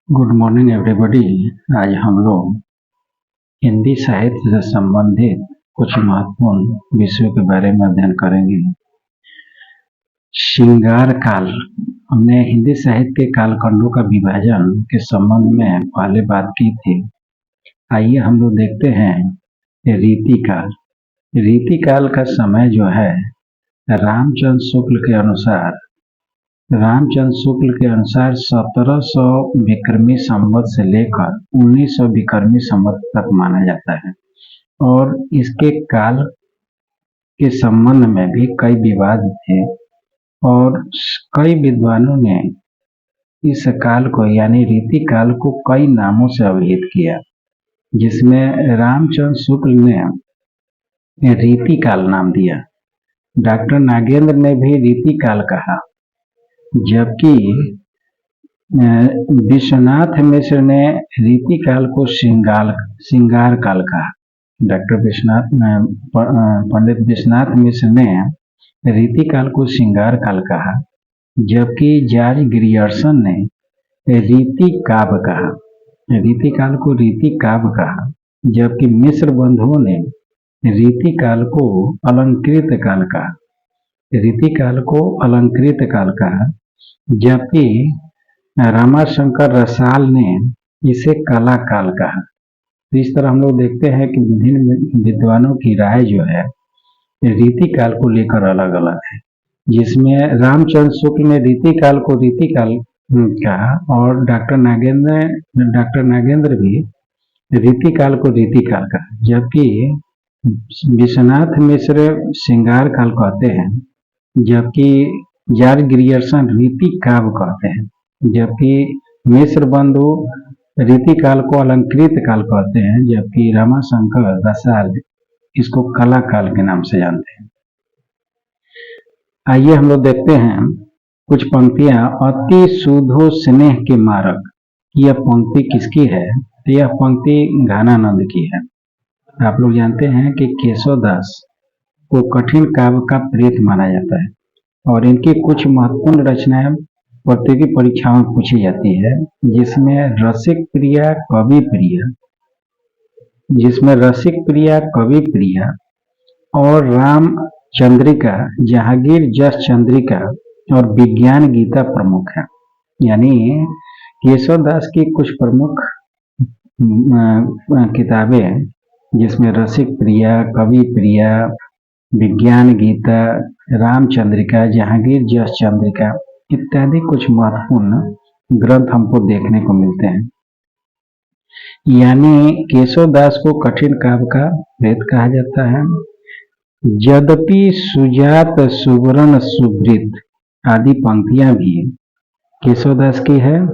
Good morning everybody. आज हम लोग हिंदी साहित्य से संबंधित कुछ महत्वपूर्ण विषयों के बारे में अध्ययन करेंगे। श्रृंगार काल। हमने हिंदी साहित्य के कालखंडों का विभाजन के संबंध में पहले बात की थी। आइए हम लोग देखते हैं रीतिकाल। रीतिकाल का समय जो है रामचंद्र शुक्ल के अनुसार 1700 विक्रमी संवत से लेकर 1900 विक्रमी संवत तक माना जाता है और इसके काल के संबंध में भी कई विवाद थे और कई विद्वानों ने इस काल को यानी रीति काल को कई नामों से अभिहित किया, जिसमें रामचंद्र शुक्ल ने रीति काल नाम दिया। डॉक्टर नागेंद्र ने भी रीति काल कहा, जबकि विश्वनाथ मिश्र ने रीति काल को श्रृंगार काल कहा। पंडित विश्वनाथ मिश्र ने रीति काल को श्रृंगार काल कहा, जबकि जॉर्ज ग्रियर्सन ने रीति काव्य कहा। रीति काल को रीति काव्य कहा, जबकि मिश्र बंधुओं ने रीति काल को अलंकृत काल कहा। रीति काल को अलंकृत काल कहा, जबकि रामाशंकर रसाल ने इसे कला काल कहा। तो इस तरह हम लोग देखते हैं कि विभिन्न विद्वानों की राय जो है रीति काल को लेकर अलग अलग है, जिसमें रामचंद्र शुक्ल ने रीति काल को रीति काल कहा और डॉक्टर नागेंद्र भी रीति काल को रीति काल कहा, जबकि विश्वनाथ मिश्र श्रृंगार काल कहते हैं, जबकि जॉर्ज ग्रियर्सन रीति काव्य कहते हैं, जबकि मिश्र बंधु रीति काल को अलंकृत काल कहते हैं, जबकि रामाशंकर रसाल इसको कला काल के नाम से जानते हैं। आइए हम लोग देखते हैं कुछ पंक्तियां। अति सुधो स्नेह के मारक, यह पंक्ति किसकी है? यह पंक्ति घनानंद की है। आप लोग जानते हैं कि केशवदास को कठिन काव्य का प्रेत माना जाता है और इनकी कुछ महत्वपूर्ण रचनाएं प्रतियोगी परीक्षाओं में पूछी जाती है, जिसमें रसिक प्रिया कवि प्रिया और राम चंद्रिका, जहांगीर जस चंद्रिका और विज्ञान गीता प्रमुख है। यानी केशवदास की कुछ प्रमुख किताबें, जिसमें रसिक प्रिया, कवि प्रिया, विज्ञान गीता, रामचंद्रिका, जहांगीर जस चंद्रिका इत्यादि कुछ महत्वपूर्ण ग्रंथ हमको देखने को मिलते हैं। यानी केशवदास को कठिन काव्य का प्रेत कहा जाता है। यद्यपि सुजात सुवर्ण सुवृत आदि पंक्तियां भी केशवदास की है।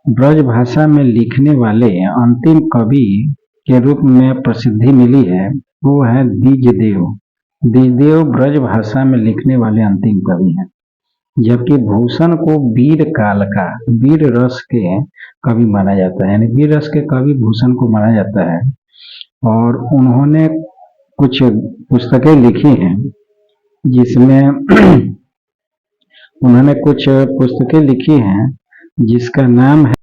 ब्रज भाषा में लिखने वाले अंतिम कवि के रूप में प्रसिद्धि मिली है, वो है द्विजदेव। द्विजदेव ब्रज भाषा में लिखने वाले अंतिम कवि हैं, जबकि भूषण को वीर रस के कवि माना जाता है। यानी वीर रस के कवि भूषण को माना जाता है और उन्होंने कुछ पुस्तकें लिखी हैं, जिसमें उन्होंने कुछ पुस्तकें लिखी हैं जिसका नाम है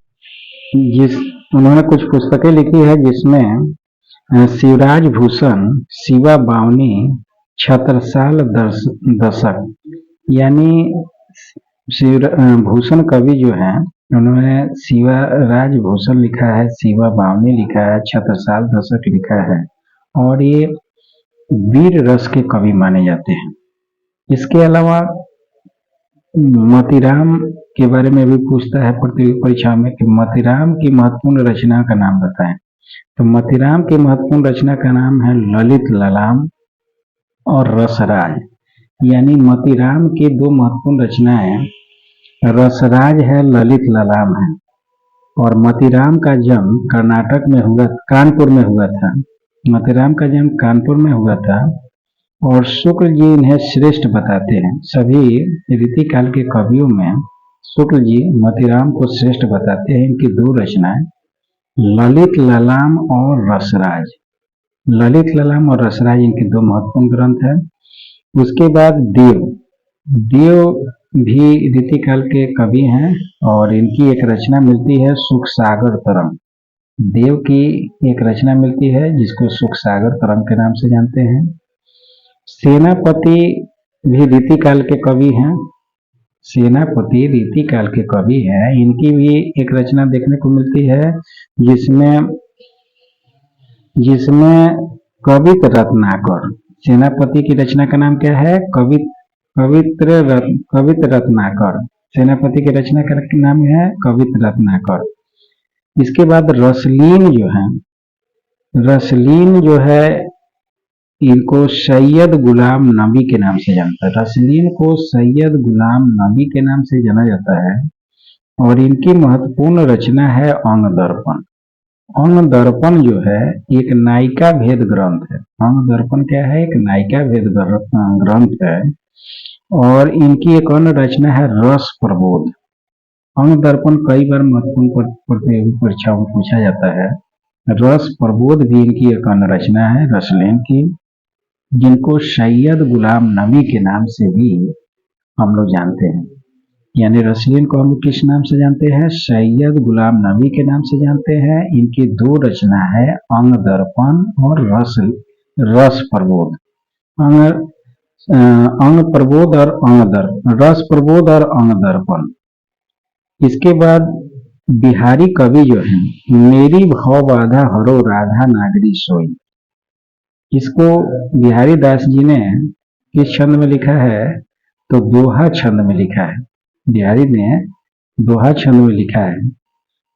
उन्होंने कुछ पुस्तकें लिखी है जिसमें शिवराज भूषण, शिवा बावनी, छत्रसाल दशक। यानी भूषण कवि जो है उन्होंने शिवराज भूषण लिखा है, शिवा बावनी लिखा है, छत्रसाल दशक लिखा है और ये वीर रस के कवि माने जाते हैं। इसके अलावा मोतीराम के बारे में भी पूछता है प्रतियोगी परीक्षा में कि मोतीराम की महत्वपूर्ण रचना का नाम बताएं। तो मोतीराम की महत्वपूर्ण रचना का नाम है ललित ललाम और रसराज। यानी मोतीराम की दो महत्वपूर्ण रचनाएं रसराज है, ललित ललाम है। और मोतीराम का जन्म कानपुर में हुआ था। मोतीराम का जन्म कानपुर में हुआ था और शुक्ल जी इन्हें श्रेष्ठ बताते हैं। सभी रीति काल के कवियों में शुक्ल जी मोतीराम को श्रेष्ठ बताते हैं। इनकी दो रचनाएं ललित ललाम और रसराज। ललित ललाम और रसराज इनके दो महत्वपूर्ण ग्रंथ हैं। उसके बाद देव भी रीतिकाल के कवि हैं और इनकी एक रचना मिलती है सुख सागर तरंग। देव की एक रचना मिलती है जिसको सुख सागर तरंग के नाम से जानते हैं। सेनापति भी रीतिकाल के कवि हैं। सेनापति रीतिकाल के कवि हैं, इनकी भी एक रचना देखने को मिलती है जिसमें जिसमें कवित रत्नाकर। सेनापति की रचना का नाम क्या है? कवित रत्नाकर। सेनापति की रचना का नाम है कवित रत्नाकर। इसके बाद रसलीन जो है इनको सैयद गुलाम नबी के नाम से जानता है। रसलीन को सैयद गुलाम नबी के नाम से जाना जाता है और इनकी महत्वपूर्ण रचना है अंग दर्पण। अंग दर्पण जो है एक नायिका भेद ग्रंथ है। अंग दर्पण क्या है? एक नायिका भेद ग्रंथ है। और इनकी एक अन्य रचना है रस प्रबोध। अंग दर्पण कई बार महत्वपूर्ण परीक्षाओं में पूछा जाता है। रस प्रबोध भी इनकी एक अन्य रचना है रसलीन की, जिनको सैयद गुलाम नबी के नाम से भी हम लोग जानते हैं। यानी रसलीन को हम लोग किस नाम से जानते हैं? सैयद गुलाम नबी के नाम से जानते हैं। इनकी दो रचना है अंग दर्पण और रस प्रबोध। अंग प्रबोध और अंग दर्पण, रस प्रबोध और अंग दर्पण। इसके बाद बिहारी कवि जो है मेरी भव बाधा हरो राधा नागरी सोई। इसको बिहारी दास जी ने किस छंद में लिखा है? तो दोहा छंद में लिखा है। बिहारी ने दोहा छंद में लिखा है।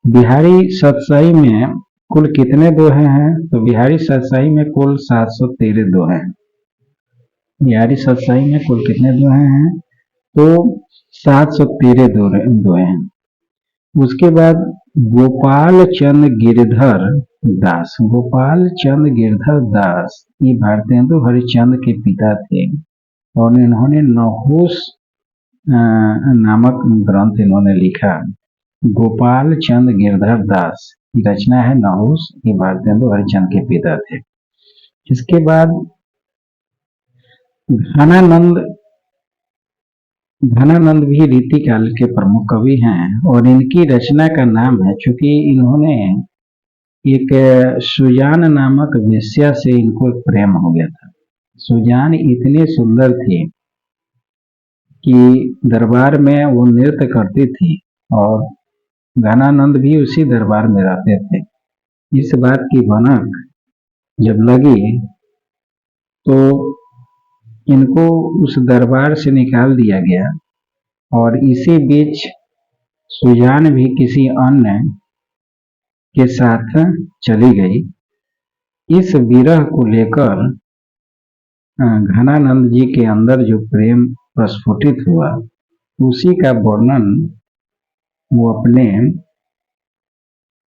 बिहारी सतसाई में कुल कितने दोहे हैं? तो बिहारी सतसाई में कुल 713 दोहे हैं। बिहारी सतसाई में कुल कितने दोहे हैं? तो 713 दोहे हैं। उसके बाद गोपाल चंद गिरधर दास। गोपाल चंद गिरधर दास ये भारतेंदु हरिश्चंद्र के पिता थे और इन्होंने नहुस नामक ग्रंथ इन्होंने लिखा। गोपाल चंद गिरधर दास की रचना है नहुस, ये भारतेंदु हरिश्चंद्र के पिता थे। इसके बाद घनानंद भी रीतिकाल के प्रमुख कवि हैं और इनकी रचना का नाम है, चूंकि इन्होंने एक सुजान नामक वेश्या से इनको एक प्रेम हो गया था। सुजान इतनी सुंदर थी कि दरबार में वो नृत्य करती थी और घनानंद भी उसी दरबार में रहते थे। इस बात की भनक जब लगी तो इनको उस दरबार से निकाल दिया गया और इसी बीच सुजान भी किसी अन्य के साथ चली गई। इस विरह को लेकर घनानंद जी के अंदर जो प्रेम प्रस्फुटित हुआ उसी का वर्णन वो अपने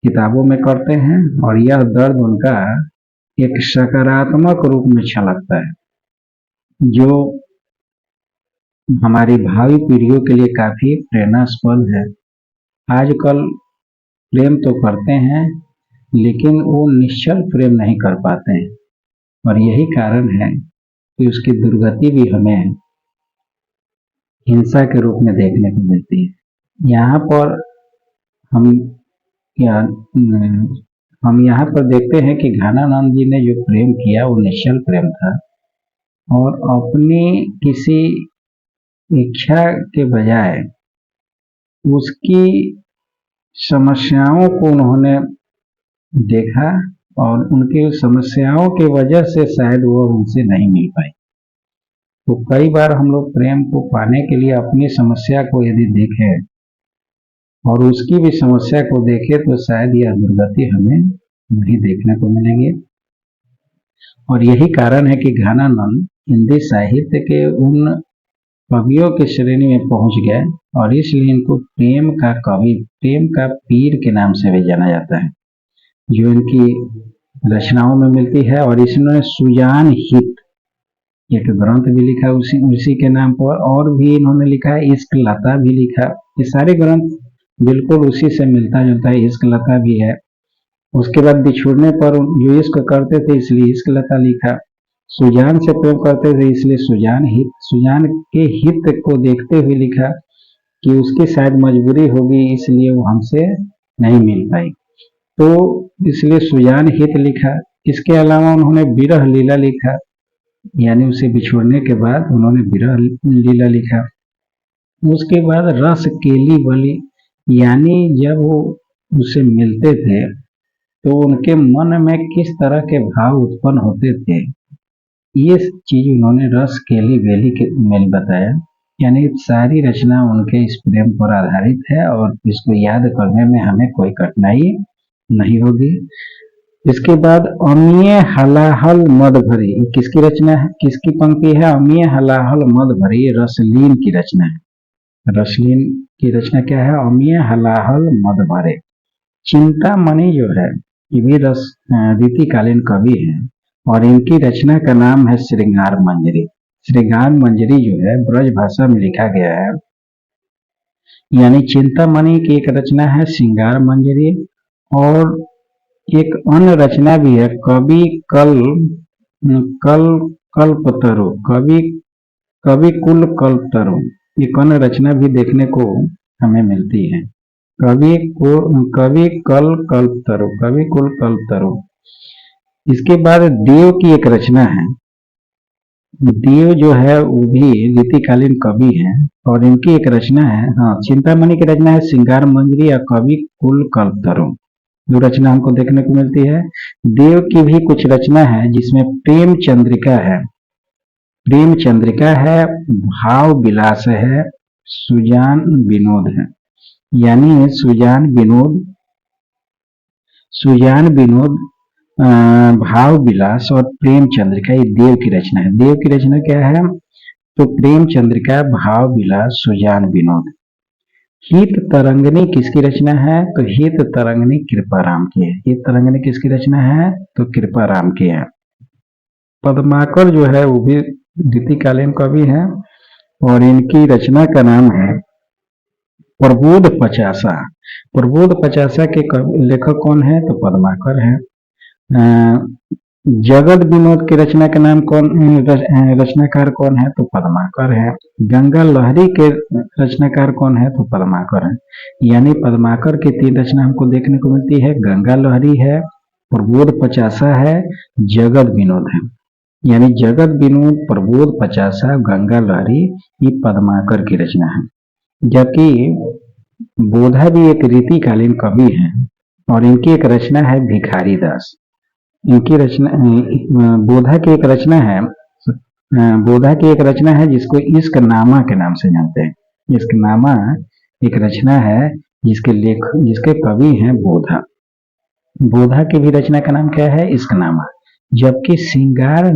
किताबों में करते हैं और यह दर्द उनका एक सकारात्मक रूप में छलकता है, जो हमारी भावी पीढ़ियों के लिए काफी प्रेरणास्पद है। आजकल प्रेम तो करते हैं लेकिन वो निश्चल प्रेम नहीं कर पाते हैं और यही कारण है कि उसकी दुर्गति भी हमें हिंसा के रूप में देखने को मिलती है। यहाँ पर हम यहाँ पर देखते हैं कि घनानंद जी ने जो प्रेम किया वो निश्चल प्रेम था और अपनी किसी इच्छा के बजाय उसकी समस्याओं को उन्होंने देखा और उनकी समस्याओं की वजह से शायद वो उनसे नहीं मिल पाई। तो कई बार हम लोग प्रेम को पाने के लिए अपनी समस्या को यदि देखें और उसकी भी समस्या को देखें तो शायद यह दुर्गति हमें नहीं देखने को मिलेगी। और यही कारण है कि घनानंद हिंदी साहित्य के उन कवियों की श्रेणी में पहुंच गए और इसलिए इनको प्रेम का कवि, प्रेम का पीर के नाम से भी जाना जाता है, जो इनकी रचनाओं में मिलती है। और इसने सुजान हित एक ग्रंथ भी लिखा उसी के नाम पर, और भी इन्होंने लिखा है इश्क लता भी लिखा। ये सारे ग्रंथ बिल्कुल उसी से मिलता जुलता है। इश्क लता भी है। उसके बाद बिछुड़ने पर जो इश्क करते थे इसलिए इश्क लता लिखा। सुजान से प्रेम करते थे, इसलिए सुजान के हित को देखते हुए लिखा कि उसकी शायद मजबूरी होगी, इसलिए वो हमसे नहीं मिल पाई, तो इसलिए सुजान हित लिखा। इसके अलावा उन्होंने विरह लीला लिखा, यानी उसे बिछोड़ने के बाद उन्होंने विरह लीला लिखा। उसके बाद रस केली बली, यानी जब वो उससे मिलते थे तो उनके मन में किस तरह के भाव उत्पन्न होते थे, ये चीज उन्होंने रस केली बेली के में बताया। यानी सारी रचना उनके इस प्रेम पर आधारित है और इसको याद करने में हमें कोई कठिनाई नहीं होगी। इसके बाद अमीय हलाहल मद भरी, ये किसकी रचना है, किसकी पंक्ति है? अमीय हलाहल मद भरी, रसलीन की रचना है। रसलीन की रचना क्या है? अमीय हलाहल मद भरे। चिंतामणि जो है ये भी रीतिकालीन कवि है और इनकी रचना का नाम है श्रृंगार मंजरी। श्रृंगार मंजरी जो है ब्रज भाषा में लिखा गया है, यानी चिंतामणि की एक रचना है श्रृंगार मंजरी, और एक अन्य रचना भी है कवि कल कल कल्पतरु, कवि कुल कल्पतरु। एक अन्य रचना भी देखने को हमें मिलती है, कवि कल कल्पतरु, कवि कुल कल्पतरु। इसके बाद देव की एक रचना है। देव जो है वो भी रीतिकालीन कवि हैं और इनकी एक रचना है, हाँ, चिंतामणि की रचना है श्रृंगार मंजरी और कवि कुल कल्पतरु, जो रचना हमको देखने को मिलती है। देव की भी कुछ रचना है जिसमें प्रेम चंद्रिका है, प्रेम चंद्रिका है, भाव विलास है, सुजान विनोद है। यानी सुजान विनोद, भाव विलास और प्रेम चंद्रिका, ये देव की रचना है। देव की रचना क्या है? तो प्रेम चंद्रिका, भाव विलास, सुजान विनोद। हित तरंगिणी किसकी रचना है? तो हित तरंगिणी कृपाराम की है। हित तरंगिणी किसकी रचना है? तो कृपाराम की है। पद्माकर जो है वो भी रीतिकालीन कवि है और इनकी रचना का नाम है प्रबोध पचासा। प्रबोध पचासा के लेखक कौन है? तो पद्माकर है। जगत विनोद के रचना का नाम रचनाकार कौन है? तो पद्माकर है। गंगा लहरी के रचनाकार कौन है? तो पद्माकर है। यानी पद्माकर की 3 रचना हमको देखने को मिलती है, गंगा लहरी है, प्रबोध पचासा है, जगत विनोद है। यानी जगत विनोद, प्रबोध पचासा, गंगा लहरी, ये पद्माकर की रचना है। जबकि बोधा भी एक रीतिकालीन कवि है और इनकी एक रचना है भिखारी दास। इनकी रचना बोधा की एक रचना है, बोधा की एक रचना है जिसको इश्क नामा के नाम से जानते हैं। इश्क नामा एक रचना है जिसके कवि हैं बोधा। बोधा की भी रचना का नाम क्या है? इश्क नामा। जबकि श्रृंगार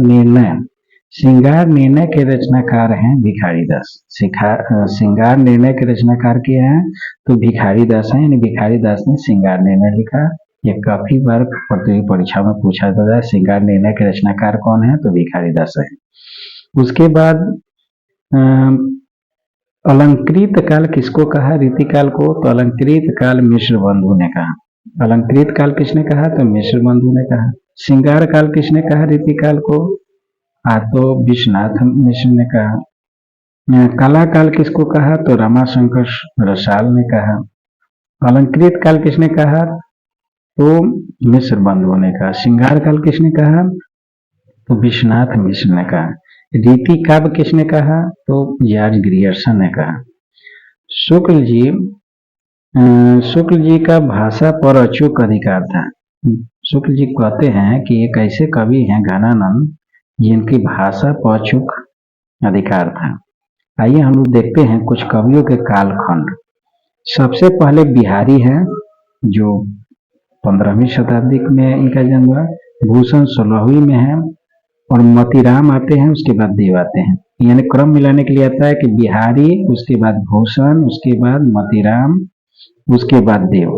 निर्णय के रचनाकार हैं भिखारी दास। श्रृंगार निर्णय के रचनाकार के हैं तो भिखारी दास हैं, यानी भिखारी दास ने श्रृंगार निर्णय लिखा। ये काफी बार प्रतियोगी परीक्षा में पूछा जाता है, श्रृंगार निर्णय के रचनाकार कौन है? तो भिखारी दास है। उसके बाद अलंकृत काल किसको कहा? रीतिकाल को। तो अलंकृत काल मिश्र बंधु ने कहा। अलंकृत काल किसने कहा? तो मिश्र बंधु ने कहा। श्रृंगार काल किसने कहा रीतिकाल को? तो विश्वनाथ मिश्र ने कहा। कला काल किसको कहा? तो रमाशंकर रसाल ने कहा। अलंकृत काल किसने कहा? तो मिश्र बंधुओं ने कहा। श्रृंगार काल किसने कहा? तो विश्वनाथ मिश्र ने कहा। रीति काव्य किसने कहा? तो जॉर्ज ग्रियर्सन ने कहा। शुक्ल जी का भाषा पर अचूक अधिकार था। शुक्ल जी कहते हैं कि एक ऐसे कवि हैं घनानंद जिनकी भाषा पर अचूक अधिकार था। आइए हम लोग देखते हैं कुछ कवियों के कालखंड। सबसे पहले बिहारी हैं जो 15वीं शताब्दी में इनका जन्म हुआ। भूषण 16वीं में है और मतीराम आते हैं, उसके बाद देव आते हैं। यानी क्रम मिलाने के लिए आता है कि बिहारी, उसके बाद भूषण, उसके बाद मतीराम, उसके बाद देव।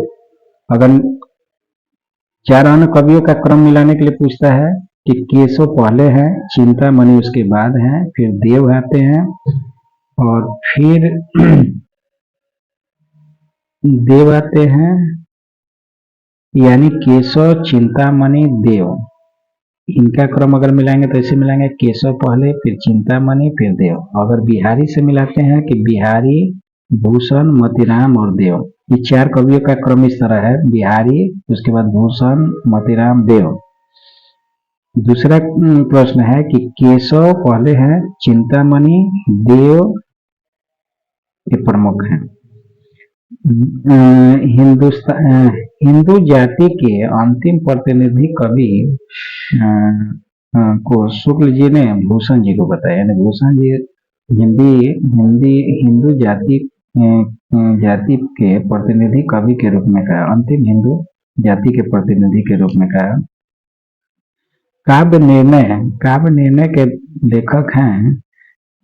अगर 4 अन्य कवियों का क्रम मिलाने के लिए पूछता है कि केशव पहले हैं, चिंतामणि उसके बाद हैं, फिर देव आते हैं और फिर देव आते हैं, यानी केशव, चिंतामणि, देव। इनका क्रम अगर मिलाएंगे तो ऐसे मिलाएंगे, केशव पहले, फिर चिंतामणि, फिर देव। अगर बिहारी से मिलाते हैं कि बिहारी, भूषण, मोतीराम और देव। ये चार कवियों का क्रम इस तरह है, बिहारी, उसके बाद भूषण, मोतीराम, देव। दूसरा प्रश्न है कि केशव पहले है, चिंतामणि, देव ये प्रमुख है। हिंदू जाति के अंतिम प्रतिनिधि कवि को शुक्ल जी ने भूषण जी को बताया, यानी भूषण जी हिंदी हिंदी हिंदू जाति के प्रतिनिधि कवि के रूप में कहा, अंतिम हिंदू जाति के प्रतिनिधि के रूप में कहा। काव्य निर्णय के लेखक हैं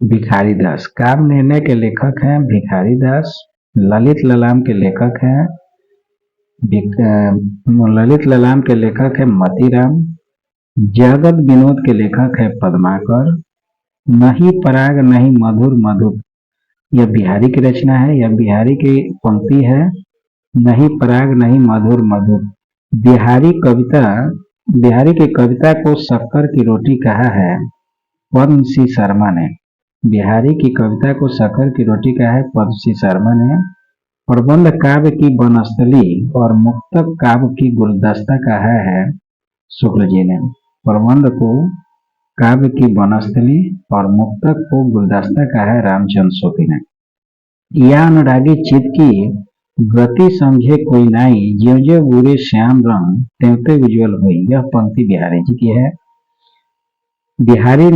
भिखारी दास। काव्य निर्णय के लेखक हैं भिखारी दास। ललित ललाम के लेखक हैं मतीराम। जगत विनोद के लेखक है पद्माकर। नहीं पराग नहीं मधुर मधुर, यह बिहारी की रचना है, यह बिहारी की पंक्ति है। नहीं पराग नहीं मधुर मधुर। बिहारी की कविता को शक्कर की रोटी कहा है पद्मश्री शर्मा ने। बिहारी की कविता को शक्कर की रोटी कहा है पद्मश्री शर्मा ने। प्रबंध काव्य की वनस्थली और मुक्तक काव्य की गुलदस्ता कहा है शुक्ल जी ने। प्रबंध को काव्य की वनस्थली और मुक्तक को गुलदस्ता कहा है रामचंद्र शुक्ल ने। या अनुरागी चित की गति समझे कोई नाई, ज्यों ज्यों बुरे श्याम रंग त्यों त्यों उज्ज्वल हुई। यह पंक्ति बिहारी जी की है। बिहारी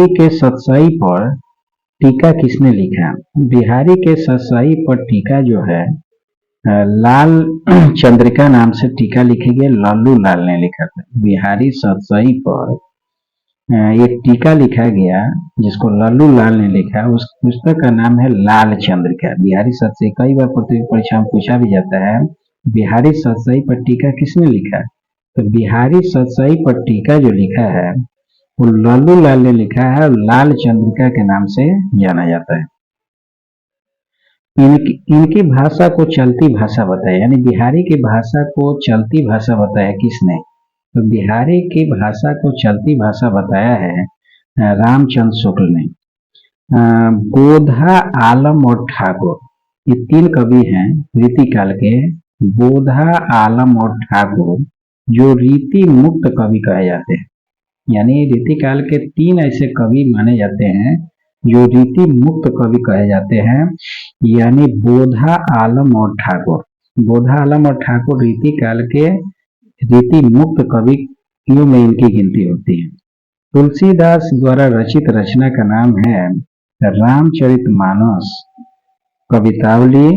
के सतसई पर टीका किसने लिखा? बिहारी के सतसई पर टीका जो है लाल चंद्रिका नाम से टीका लिखी गई, लल्लू लाल ने लिखा था। बिहारी सतसई पर ये टीका लिखा गया जिसको लल्लू लाल ने लिखा, उस पुस्तक का नाम है लाल चंद्रिका। बिहारी सतसई कई बार परीक्षा में पूछा भी जाता है, बिहारी सतसई पर टीका किसने लिखा? तो बिहारी सतसई पर टीका जो लिखा है वो लल्लू लाल ने लिखा है और लाल चंद्रिका के नाम से जाना जाता है। इनकी भाषा को चलती भाषा बताया, यानी बिहारी की भाषा को चलती भाषा बताया किसने? तो बिहारी की भाषा को चलती भाषा बताया है रामचंद्र शुक्ल ने। बोधा, आलम और ठाकुर ये तीन कवि हैं रीतिकाल के। बोधा, आलम और ठाकुर जो रीति मुक्त कवि कहे जाते हैं, यानी रीतिकाल के तीन ऐसे कवि माने जाते हैं जो रीति मुक्त कवि कहे जाते हैं, यानी बोधा, आलम और ठाकुर। बोधा, आलम और ठाकुर रीतिकाल के रीति मुक्त कवियों में इनकी गिनती होती है। तुलसीदास द्वारा रचित रचना का नाम है रामचरितमानस, कवितावली,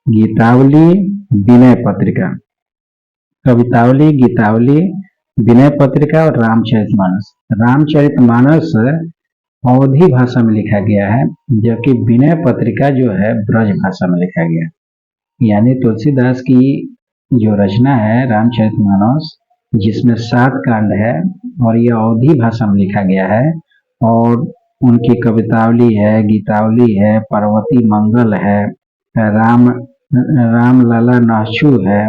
गीतावली, विनय पत्रिका। कवितावली, गीतावली, विनय पत्रिका और रामचरितमानस। रामचरितमानस अवधी भाषा में लिखा गया है, जबकि विनय पत्रिका जो है ब्रज भाषा में लिखा गया। यानी तुलसीदास की जो रचना है रामचरितमानस, जिसमें 7 कांड है और यह अवधी भाषा में लिखा गया है, और उनकी कवितावली है, गीतावली है, पार्वती मंगल है, राम लला नाचू है,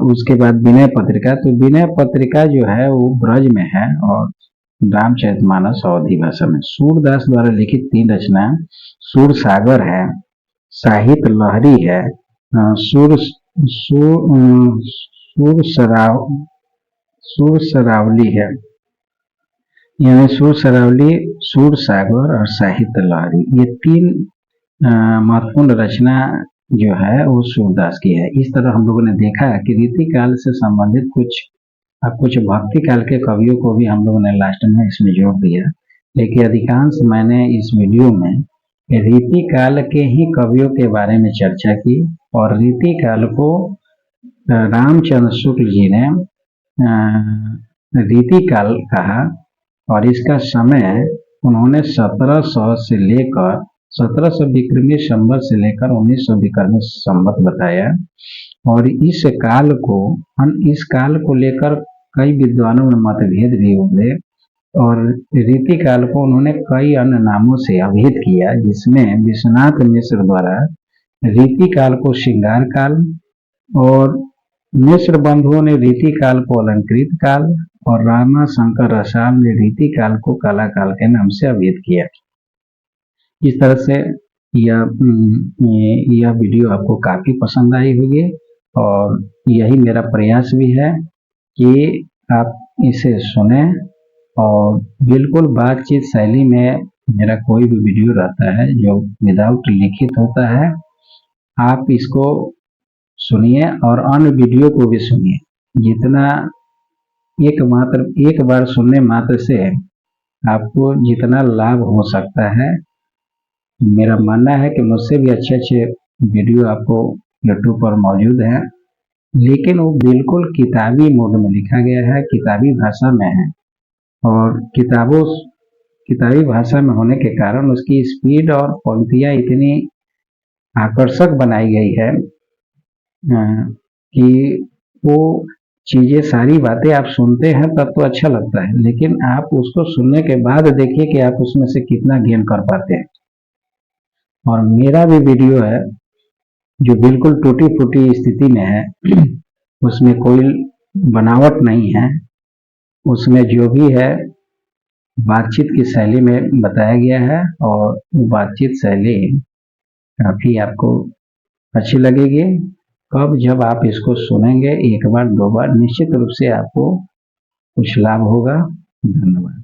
उसके बाद विनय पत्रिका। तो विनय पत्रिका जो है वो ब्रज में है और रामचरितमानस अवधी भाषा में। सूरदास द्वारा लिखित 3 रचना सूर सागर है, साहित्य लहरी है, सूर सरावली है, यानी सूर सरावली, सूर सागर और साहित्य लहरी। ये 3 महत्वपूर्ण रचना जो है वो सूरदास की है। इस तरह हम लोगों ने देखा कि रीतिकाल से संबंधित कुछ भक्ति काल के कवियों को भी हम लोगों ने लास्ट में इसमें जोड़ दिया, लेकिन अधिकांश मैंने इस वीडियो में रीतिकाल के ही कवियों के बारे में चर्चा की, और रीतिकाल को रामचंद्र शुक्ल जी ने रीतिकाल कहा, और इसका समय उन्होंने 1700 विक्रमी संवत से लेकर 1900 विक्रमी संवत बताया। और इस काल को लेकर कई विद्वानों में मतभेद भी हुए, और रीतिकाल को उन्होंने कई अन्य नामों से अभिहित किया, जिसमें विश्वनाथ मिश्र द्वारा रीतिकाल को श्रृंगार काल और मिश्र बंधुओं ने रीति काल को अलंकृत काल और रामा शंकर रसाल ने रीति काल को काला काल के नाम से अभिहित किया। इस तरह से यह वीडियो आपको काफ़ी पसंद आई होगी और यही मेरा प्रयास भी है कि आप इसे सुने और बिल्कुल बातचीत शैली में मेरा कोई भी वीडियो रहता है जो विदाउट लिखित होता है, आप इसको सुनिए और अन्य वीडियो को भी सुनिए। जितना एक बार सुनने मात्र से आपको जितना लाभ हो सकता है, मेरा मानना है कि मुझसे भी अच्छे वीडियो आपको यूट्यूब पर मौजूद हैं, लेकिन वो बिल्कुल किताबी मोड में लिखा गया है, किताबी भाषा में है और किताबी भाषा में होने के कारण उसकी स्पीड और पंक्तियाँ इतनी आकर्षक बनाई गई है कि वो चीज़ें सारी बातें आप सुनते हैं तब तो अच्छा लगता है, लेकिन आप उसको सुनने के बाद देखिए कि आप उसमें से कितना गेन कर पाते हैं। और मेरा भी वीडियो है जो बिल्कुल टूटी फूटी स्थिति में है, उसमें कोई बनावट नहीं है, उसमें जो भी है बातचीत की शैली में बताया गया है और वो बातचीत शैली काफ़ी आपको अच्छी लगेगी। कब जब आप इसको सुनेंगे एक बार दो बार, निश्चित रूप से आपको कुछ लाभ होगा। धन्यवाद।